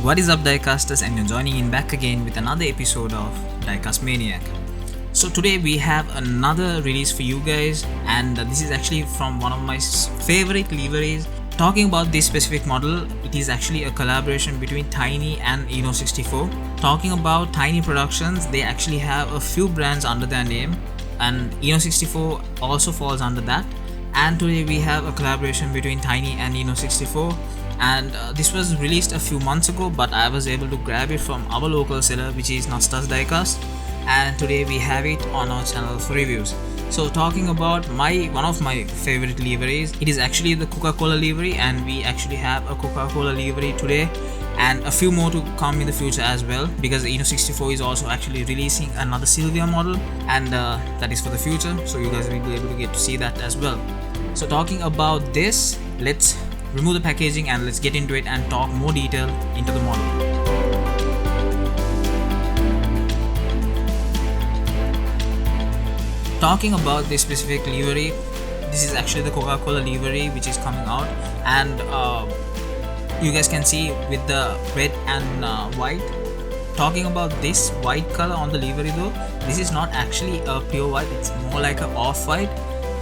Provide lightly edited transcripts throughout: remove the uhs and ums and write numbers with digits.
What is up, Diecasters, and you're joining in back again with another episode of Diecast Maniac. So today we have another release for you guys, and this is actually from one of my favorite liveries. Talking about this specific model, it is actually a collaboration between Tiny and Inno64. Talking about Tiny Productions, they actually have a few brands under their name, and Inno64 also falls under that. And today we have a collaboration between Tiny and Inno64, and this was released a few months ago, but I was able to grab it from our local seller, which is Nastas Diecast, and today we have it on our channel for reviews. So talking about one of my favorite liveries, it is actually the Coca-Cola livery, and we actually have a Coca-Cola livery today and a few more to come in the future as well, because Inno64 is also actually releasing another Silvia model, and that is for the future, so you guys will be able to get to see that as well. So talking about this, let's remove the packaging and let's get into it and talk more detail into the model. Talking about this specific livery, this is actually the Coca-Cola livery which is coming out, and you guys can see with the red and white. Talking about this white color on the livery though, this is not actually a pure white, it's more like a off-white,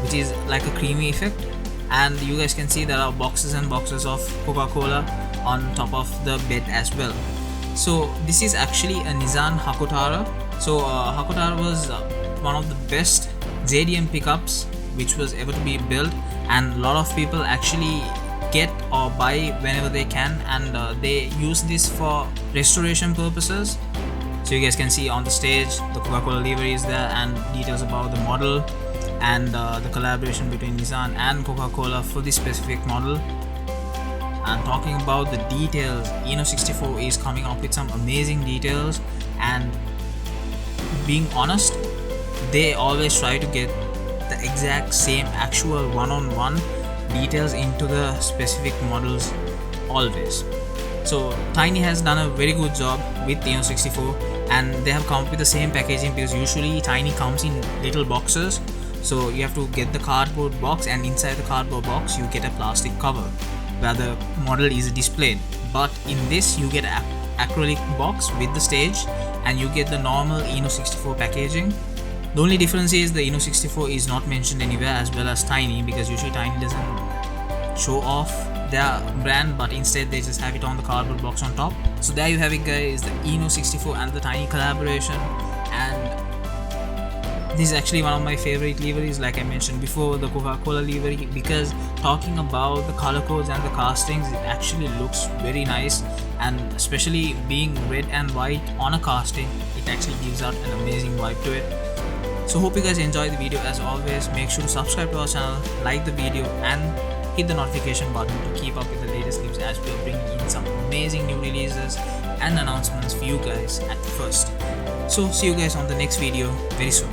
which is like a creamy effect. And you guys can see there are boxes and boxes of Coca-Cola on top of the bed as well. So this is actually a Nissan Hakotara. So Hakotara was one of the best JDM pickups which was ever to be built, and a lot of people actually get or buy whenever they can, and they use this for restoration purposes. So you guys can see on the stage the Coca-Cola livery is there, and details about the model and the collaboration between Nissan and Coca-Cola for this specific model. And talking about the details, Inno64 is coming up with some amazing details, and being honest, they always try to get the exact same actual one-on-one details into the specific models always. So Tiny has done a very good job with Inno64, and they have come up with the same packaging, because usually Tiny comes in little boxes. So you have to get the cardboard box, and inside the cardboard box you get a plastic cover where the model is displayed. But in this you get an acrylic box with the stage, and you get the normal Inno64 packaging. The only difference is the Inno64 is not mentioned anywhere as well as Tiny, because usually Tiny doesn't show off their brand, but instead they just have it on the cardboard box on top. So there you have it guys, the Inno64 and the Tiny collaboration. And this is actually one of my favorite liveries, like I mentioned before, the Coca-Cola livery, because talking about the color codes and the castings, it actually looks very nice, and especially being red and white on a casting, it actually gives out an amazing vibe to it. So hope you guys enjoyed the video. As always, make sure to subscribe to our channel, like the video, and hit the notification button to keep up with the latest clips, as we are bringing in some amazing new releases and announcements for you guys at first. So see you guys on the next video very soon.